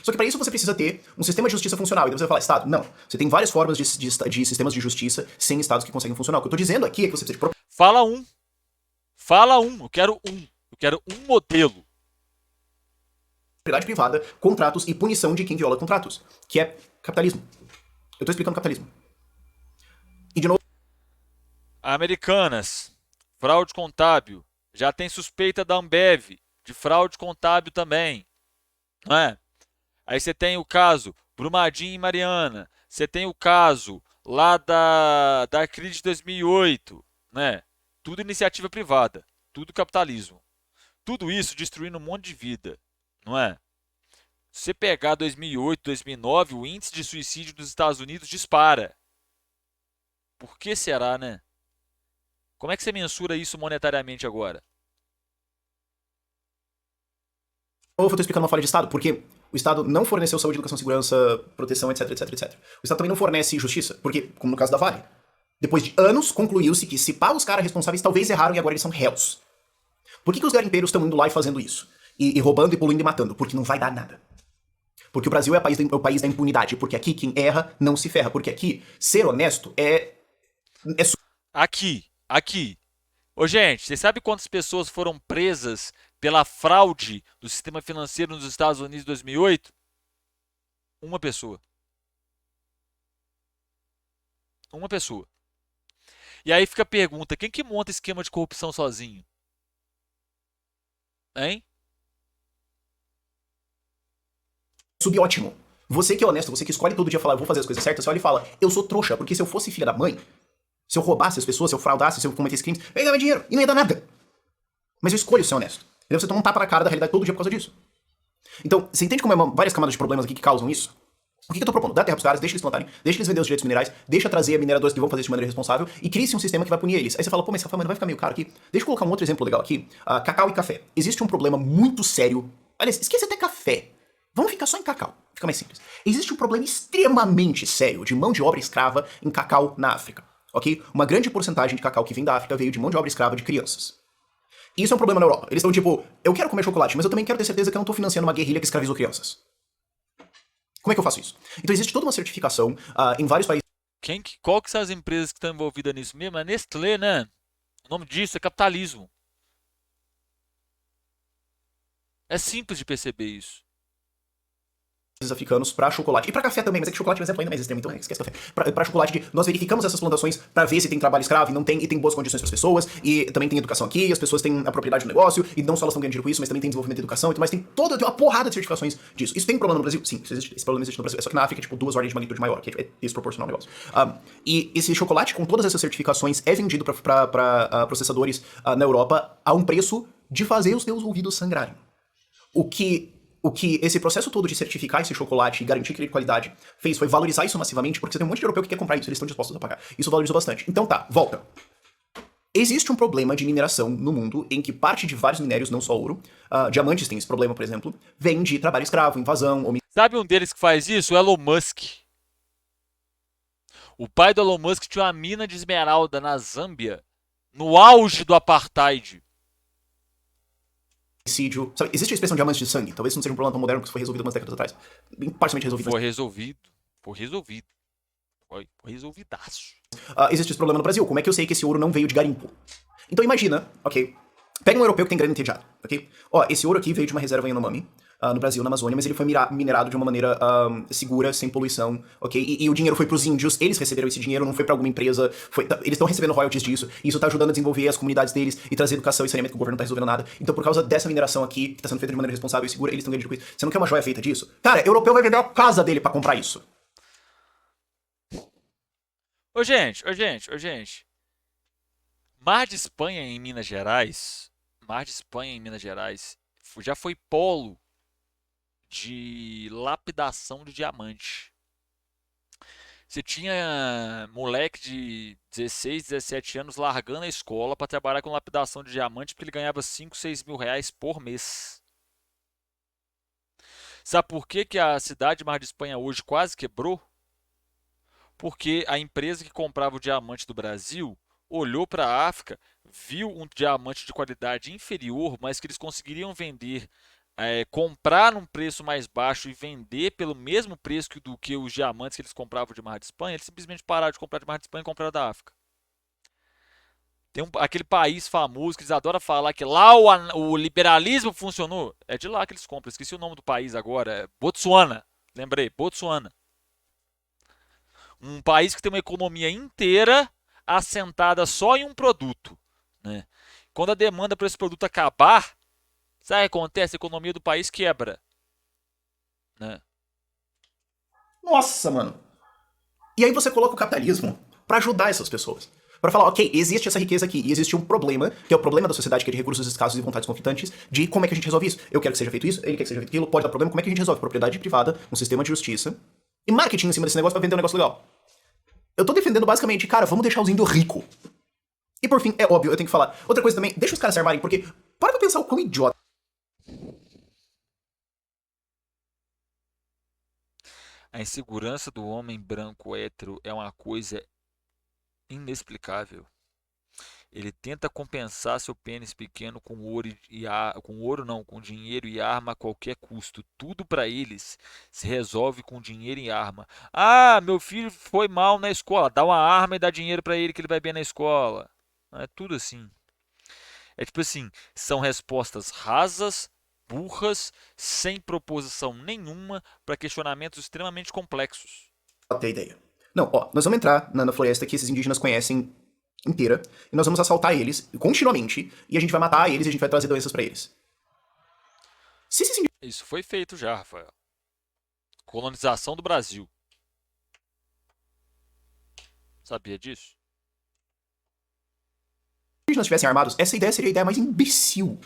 Só que para isso você precisa ter um sistema de justiça funcional. E daí você vai falar, Estado, não. Você tem várias formas de sistemas de justiça sem estados que conseguem funcionar. O que eu tô dizendo aqui é que você precisa de... Fala um. Fala um. Eu quero um. Eu quero um modelo. Propriedade privada, contratos e punição de quem viola contratos. Que é capitalismo. Eu tô explicando capitalismo. E de novo... Americanas. Fraude contábil. Já tem suspeita da Ambev de fraude contábil também. Não é? Aí você tem o caso Brumadinho e Mariana. Você tem o caso lá da crise de 2008. Né? Tudo iniciativa privada. Tudo capitalismo. Tudo isso destruindo um monte de vida. Não é? Se você pegar 2008, 2009, o índice de suicídio dos Estados Unidos dispara. Por que será, né? Como é que você mensura isso monetariamente agora? Eu tô explicando uma falha de Estado, porque o Estado não forneceu saúde, educação, segurança, proteção, etc, etc, etc. O Estado também não fornece justiça, porque, como no caso da Vale, depois de anos, concluiu-se que se pá, os caras responsáveis talvez erraram e agora eles são réus. Por que os garimpeiros estão indo lá e fazendo isso? E roubando, e poluindo e matando? Porque não vai dar nada. Porque o Brasil é o país da impunidade. Porque aqui quem erra não se ferra. Porque aqui, ser honesto é Aqui. Ô, gente, você sabe quantas pessoas foram presas pela fraude do sistema financeiro nos Estados Unidos em 2008? Uma pessoa. Uma pessoa. E aí fica a pergunta, quem que monta esquema de corrupção sozinho? Hein? subótimo. Você que é honesto, você que escolhe todo dia falar, eu vou fazer as coisas certas, você olha e fala, eu sou trouxa, porque se eu fosse filha da mãe, se eu roubasse as pessoas, se eu fraudasse, se eu cometesse crimes, eu ia ganhar dinheiro e não ia dar nada. Mas eu escolho ser honesto. E daí você toma um tapa na cara da realidade todo dia por causa disso. Então, você entende como é várias camadas de problemas aqui que causam isso? O que eu tô propondo? Dá terra pros caras, deixa eles plantarem, deixa eles vender os direitos minerais, deixa trazer mineradores que vão fazer isso de maneira responsável e crie-se um sistema que vai punir eles. Aí você fala, pô, mas café, mano, vai ficar meio caro aqui. Deixa eu colocar um outro exemplo legal aqui. Cacau e café. Existe um problema muito sério. Aliás, esquece até café. Vamos ficar só em cacau. Fica mais simples. Existe um problema extremamente sério de mão de obra escrava em cacau na África. Ok? Uma grande porcentagem de cacau que vem da África veio de mão de obra escrava de crianças. E isso é um problema na Europa. Eles estão tipo, eu quero comer chocolate, mas eu também quero ter certeza que eu não tô financiando uma guerrilha que escravizou crianças. Como é que eu faço isso? Então existe toda uma certificação em vários países. Qual que são as empresas que estão envolvidas nisso mesmo? É Nestlé, né? O nome disso é capitalismo. É simples de perceber isso. Africanos pra chocolate. E pra café também, mas é que chocolate é um exemplo ainda mais extremo, então esquece café. Pra chocolate, nós verificamos essas plantações pra ver se tem trabalho escravo e não tem, e tem boas condições pras pessoas, e também tem educação aqui, as pessoas têm a propriedade do negócio, e não só elas estão ganhando dinheiro com isso, mas também tem desenvolvimento de educação, e tudo mais, tem uma porrada de certificações disso. Isso tem problema no Brasil? Sim, esse problema existe no Brasil. É só que na África é tipo 2 ordens de magnitude maior, que é desproporcional o negócio. E esse chocolate com todas essas certificações é vendido pra processadores na Europa a um preço de fazer os teus ouvidos sangrarem. O que O que esse processo todo de certificar esse chocolate e garantir que ele é de qualidade fez foi valorizar isso massivamente, porque você tem um monte de europeu que quer comprar isso, eles estão dispostos a pagar. Isso valorizou bastante. Então tá, volta. Existe um problema de mineração no mundo em que parte de vários minérios, não só ouro, diamantes tem esse problema, por exemplo, vem de trabalho escravo, invasão, homicídio. Sabe um deles que faz isso? O Elon Musk. O pai do Elon Musk tinha uma mina de esmeralda na Zâmbia, no auge do apartheid. Sabe, existe a expressão diamantes de sangue, talvez isso não seja um problema tão moderno que isso foi resolvido algumas décadas atrás. Bem parcialmente resolvido. Foi resolvido. Foi resolvido. Foi resolvidaço. Existe esse problema no Brasil. Como é que eu sei que esse ouro não veio de garimpo? Então imagina, ok? Pega um europeu que tem grana entediada, ok? Ó, esse ouro aqui veio de uma reserva em Yanomami, no Brasil, na Amazônia, mas ele foi minerado de uma maneira segura, sem poluição, ok? E o dinheiro foi pros índios, eles receberam esse dinheiro, não foi pra alguma empresa, eles estão recebendo royalties disso, e isso tá ajudando a desenvolver as comunidades deles e trazer educação e saneamento que o governo não tá resolvendo nada. Então, por causa dessa mineração aqui, que tá sendo feita de maneira responsável e segura, eles estão ganhando com isso. Você não quer uma joia feita disso? Cara, europeu vai vender a casa dele pra comprar isso. Ô gente. Mar de Espanha em Minas Gerais, já foi polo de lapidação de diamante. Você tinha moleque de 16, 17 anos largando a escola para trabalhar com lapidação de diamante porque ele ganhava 5, 6 mil reais por mês. Sabe por que a cidade de Mar de Espanha hoje quase quebrou? Porque a empresa que comprava o diamante do Brasil olhou para a África, viu um diamante de qualidade inferior, mas que eles conseguiriam vender, comprar num preço mais baixo e vender pelo mesmo preço do que os diamantes que eles compravam de Mar de Espanha, eles simplesmente pararam de comprar de Mar de Espanha e compraram da África. Tem aquele país famoso que eles adoram falar que lá o liberalismo funcionou. É de lá que eles compram. Esqueci o nome do país agora. É Botsuana. Lembrei, Botsuana. Um país que tem uma economia inteira assentada só em um produto. Né? Quando a demanda para esse produto acabar, sabe o que acontece? A economia do país quebra. Né? Nossa, mano. E aí você coloca o capitalismo pra ajudar essas pessoas. Pra falar, ok, existe essa riqueza aqui, e existe um problema, que é o problema da sociedade, que é de recursos escassos e vontades conflitantes, de como é que a gente resolve isso. Eu quero que seja feito isso, ele quer que seja feito aquilo, pode dar problema, como é que a gente resolve? Propriedade privada, um sistema de justiça, e marketing em cima desse negócio pra vender um negócio legal. Eu tô defendendo basicamente, cara, vamos deixar os índios ricos. E por fim, é óbvio, eu tenho que falar. Outra coisa também, deixa os caras se armarem, porque para pra pensar o quão idiota. A insegurança do homem branco hétero é uma coisa inexplicável. Ele tenta compensar seu pênis pequeno com com dinheiro e arma a qualquer custo. Tudo para eles se resolve com dinheiro e arma. Ah, meu filho foi mal na escola. Dá uma arma e dá dinheiro para ele que ele vai bem na escola. É tudo assim. É tipo assim, são respostas rasas, burras, sem proposição nenhuma para questionamentos extremamente complexos. Ter ideia. Não, ó, nós vamos entrar na floresta que esses indígenas conhecem inteira, e nós vamos assaltar eles continuamente, e a gente vai matar eles e a gente vai trazer doenças pra eles. Se esses Isso foi feito já, Rafael. Colonização do Brasil. Sabia disso? indígenas estivessem armados, essa ideia seria a ideia mais imbecil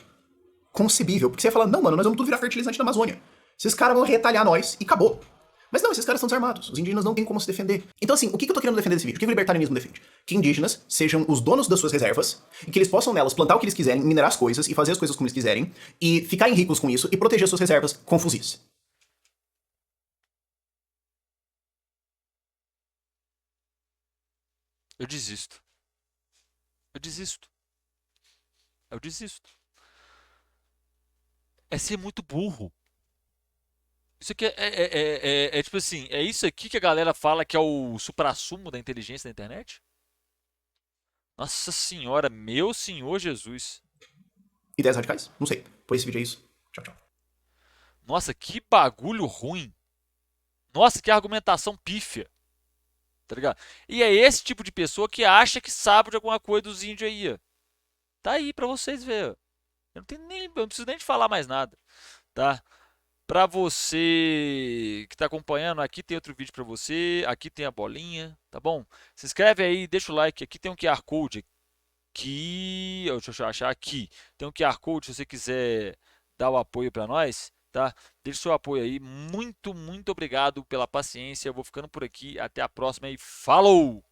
concebível, porque você ia falar, não, mano, nós vamos tudo virar fertilizante na Amazônia. Esses caras vão retalhar nós e acabou. Mas não, esses caras estão desarmados. Os indígenas não têm como se defender. Então, assim, o que eu tô querendo defender desse vídeo? O que o libertarianismo defende? Que indígenas sejam os donos das suas reservas e que eles possam nelas plantar o que eles quiserem, minerar as coisas e fazer as coisas como eles quiserem e ficarem ricos com isso e proteger as suas reservas com fuzis. Eu desisto. Eu desisto. Eu desisto. É ser muito burro. Isso aqui é tipo assim, é isso aqui que a galera fala que é o suprassumo da inteligência da internet? Nossa senhora, meu senhor Jesus. Ideias radicais? Não sei. Por esse vídeo é isso. Tchau, tchau. Nossa, que bagulho ruim. Nossa, que argumentação pífia. Tá ligado? E é esse tipo de pessoa que acha que sabe de alguma coisa dos índios aí, ó. Tá aí pra vocês verem. Eu não preciso nem de falar mais nada, tá? Pra você que tá acompanhando, aqui tem outro vídeo pra você, aqui tem a bolinha, tá bom? Se inscreve aí, deixa o like, aqui tem um QR Code aqui, deixa eu achar aqui. Tem um QR Code se você quiser dar o apoio pra nós, tá? Deixe seu apoio aí. Muito, muito obrigado pela paciência. Eu vou ficando por aqui. Até a próxima e falou!